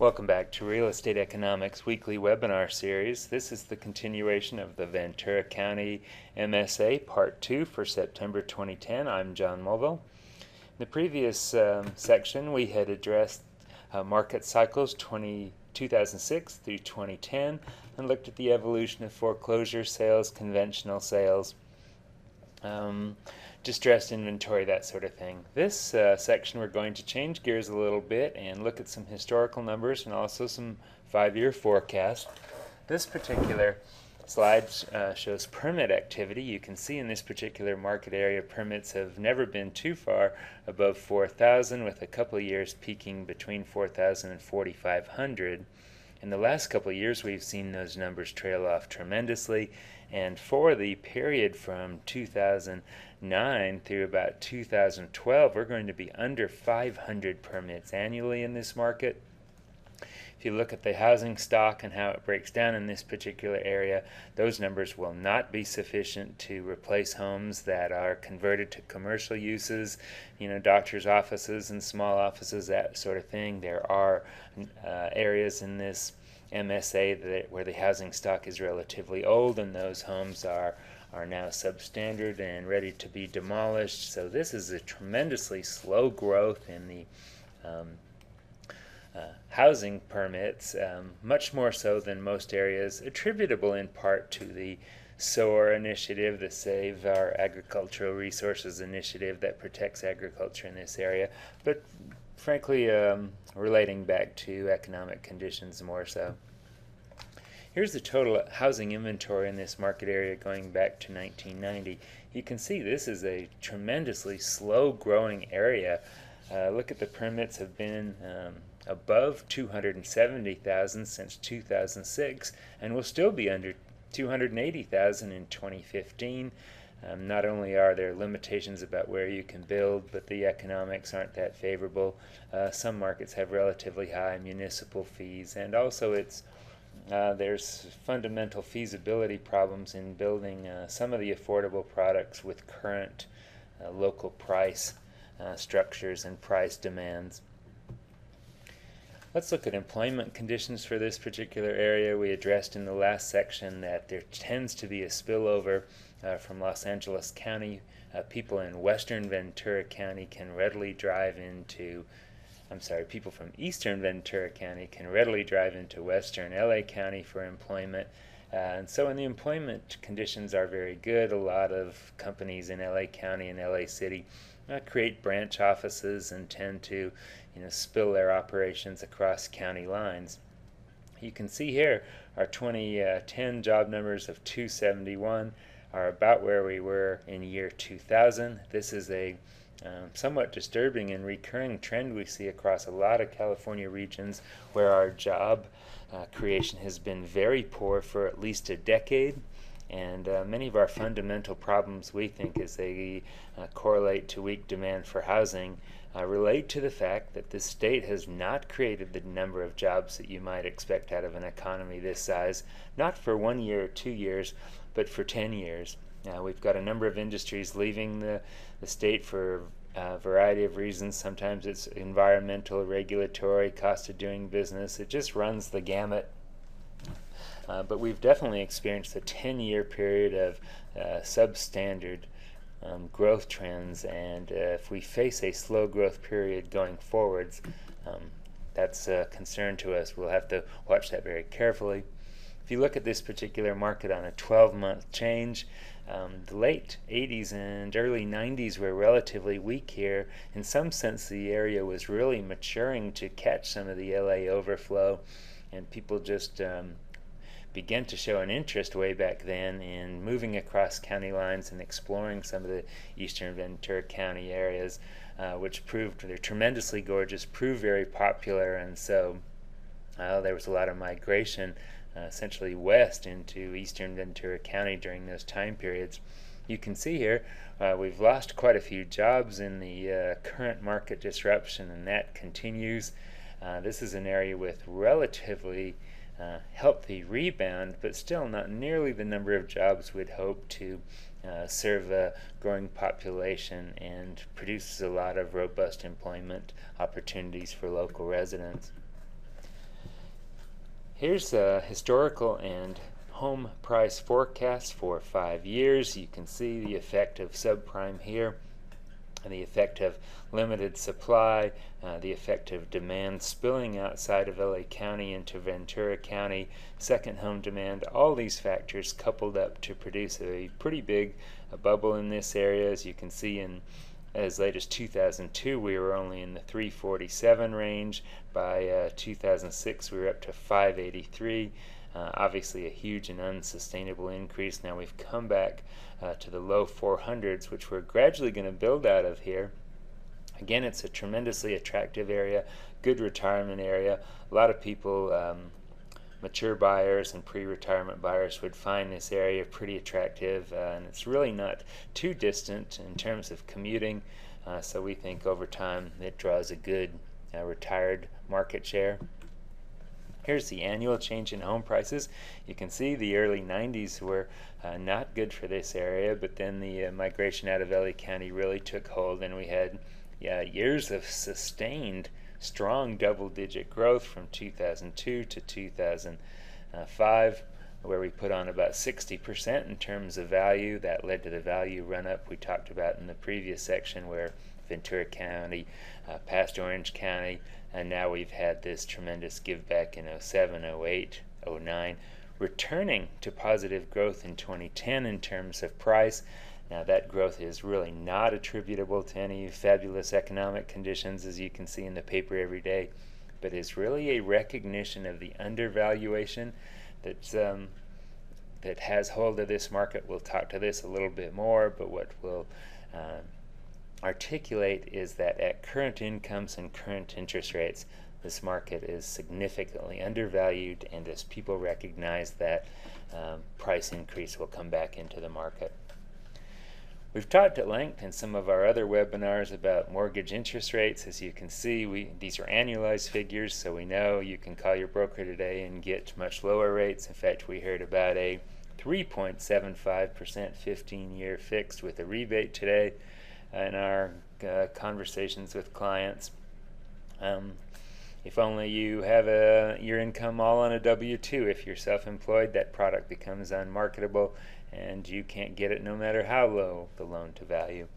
Welcome back to Real Estate Economics Weekly Webinar Series. This is the continuation of the Ventura County MSA Part 2 for September 2010. I'm John Mulville. In the previous section, we had addressed market cycles 2006 through 2010 and looked at the evolution of foreclosure sales, conventional sales, distressed inventory, that sort of thing. This section we're going to change gears a little bit and look at some historical numbers and also some 5-year forecasts. This particular slide shows permit activity. You can see in this particular market area permits have never been too far above 4,000, with a couple of years peaking between 4,000 and 4,500. In the last couple of years we've seen those numbers trail off tremendously, and for the period from 2009 through about 2012 we're going to be under 500 permits annually in this market. If you look at the housing stock and how it breaks down in this particular area, those numbers will not be sufficient to replace homes that are converted to commercial uses, doctors' offices and small offices, that sort of thing. There are areas in this MSA where the housing stock is relatively old, and those homes are now substandard and ready to be demolished. So this is a tremendously slow growth in the housing permits, much more so than most areas, attributable in part to the SOAR initiative, the Save Our Agricultural Resources initiative that protects agriculture in this area, but frankly relating back to economic conditions more so. Here's the total housing inventory in this market area going back to 1990. You can see this is a tremendously slow growing area. Look at the permits have been above 270,000 since 2006 and will still be under 280,000 in 2015. Not only are there limitations about where you can build, but the economics aren't that favorable. Some markets have relatively high municipal fees, and also there's fundamental feasibility problems in building some of the affordable products with current local price structures and price demands. Let's look at employment conditions for this particular area. We addressed in the last section that there tends to be a spillover from Los Angeles County. People in western Ventura County can readily drive into people from eastern Ventura County can readily drive into western LA County for employment. And so when the employment conditions are very good, a lot of companies in LA County and LA City create branch offices and tend to spill their operations across county lines. You can see here our 2010 job numbers of 271 are about where we were in year 2000. This is a somewhat disturbing and recurring trend we see across a lot of California regions where our job creation has been very poor for at least a decade. And many of our fundamental problems, we think, as they correlate to weak demand for housing, relate to the fact that this state has not created the number of jobs that you might expect out of an economy this size, not for 1 year or 2 years, but for 10 years. We've got a number of industries leaving the state for a variety of reasons. Sometimes it's environmental, regulatory, cost of doing business. It just runs the gamut. But we've definitely experienced a 10-year period of substandard growth trends, and if we face a slow growth period going forwards, that's a concern to us. We'll have to watch that very carefully. If you look at this particular market on a 12-month change, the late 80s and early 90s were relatively weak here. In some sense, the area was really maturing to catch some of the LA overflow, and people just began to show an interest way back then in moving across county lines and exploring some of the eastern Ventura County areas, which proved they're tremendously gorgeous, proved very popular, and so there was a lot of migration essentially west into eastern Ventura County during those time periods. You can see here we've lost quite a few jobs in the current market disruption, and that continues. This is an area with relatively healthy rebound, but still not nearly the number of jobs we'd hope to serve a growing population and produces a lot of robust employment opportunities for local residents. Here's a historical and home price forecast for 5 years. You can see the effect of subprime here, and the effect of limited supply, the effect of demand spilling outside of LA County into Ventura County, second home demand, all these factors coupled up to produce a pretty big bubble in this area. As you can see, in as late as 2002 we were only in the 347 range. By 2006 we were up to 583. Obviously a huge and unsustainable increase. Now we've come back to the low 400s, which we're gradually going to build out of here. Again, it's a tremendously attractive area, good retirement area. A lot of people, mature buyers and pre-retirement buyers, would find this area pretty attractive, and it's really not too distant in terms of commuting, so we think over time it draws a good retired market share. Here's the annual change in home prices. You can see the early 90s were not good for this area, but then the migration out of LA County really took hold, and we had years of sustained strong double-digit growth from 2002 to 2005, where we put on about 60% in terms of value. That led to the value run-up we talked about in the previous section, where Ventura County past Orange County, and now we've had this tremendous give back in 07, 08, 09, returning to positive growth in 2010 in terms of price. Now that growth is really not attributable to any fabulous economic conditions, as you can see in the paper every day, but is really a recognition of the undervaluation that has hold of this market. We'll talk to this a little bit more, but what we'll articulate is that at current incomes and current interest rates, this market is significantly undervalued, and as people recognize that, price increase will come back into the market. We've talked at length in some of our other webinars about mortgage interest rates. As you can see, these are annualized figures, so we know you can call your broker today and get much lower rates. In fact, we heard about a 3.75% 15-year fixed with a rebate today in our conversations with clients. If only you have your income all on a W-2. If you're self-employed, that product becomes unmarketable, and you can't get it no matter how low the loan to value.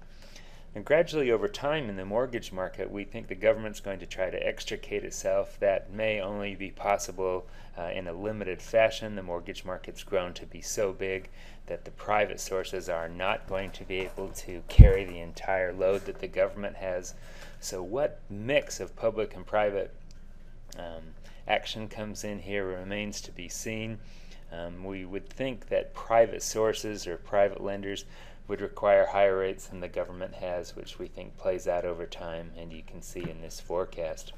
And gradually over time in the mortgage market, we think the government's going to try to extricate itself. That may only be possible in a limited fashion. The mortgage market's grown to be so big that the private sources are not going to be able to carry the entire load that the government has. So what mix of public and private action comes in here remains to be seen. We would think that private sources or private lenders would require higher rates than the government has, which we think plays out over time, and you can see in this forecast.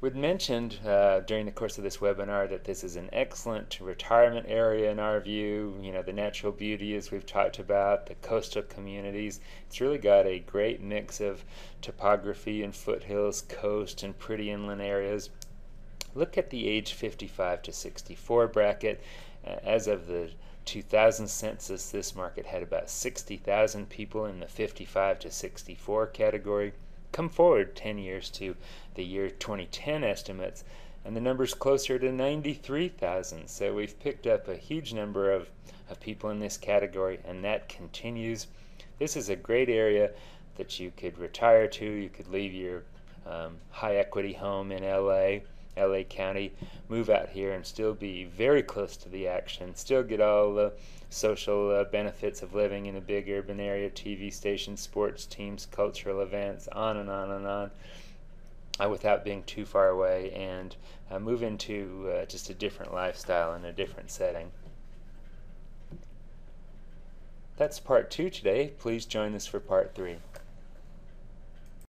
We'd mentioned during the course of this webinar that this is an excellent retirement area in our view. You know, the natural beauty, as we've talked about, the coastal communities. It's really got a great mix of topography and foothills, coast, and pretty inland areas. Look at the age 55 to 64 bracket. As of the 2000 census, this market had about 60,000 people in the 55 to 64 category. Come forward 10 years to the year 2010 estimates, and the number's closer to 93,000. So we've picked up a huge number of people in this category, and that continues. This is a great area that you could retire to. You could leave your high equity home in LA County, move out here and still be very close to the action, still get all the social benefits of living in a big urban area, TV stations, sports teams, cultural events, on and on and on, without being too far away, and move into just a different lifestyle in a different setting. That's part 2 today. Please join us for part 3.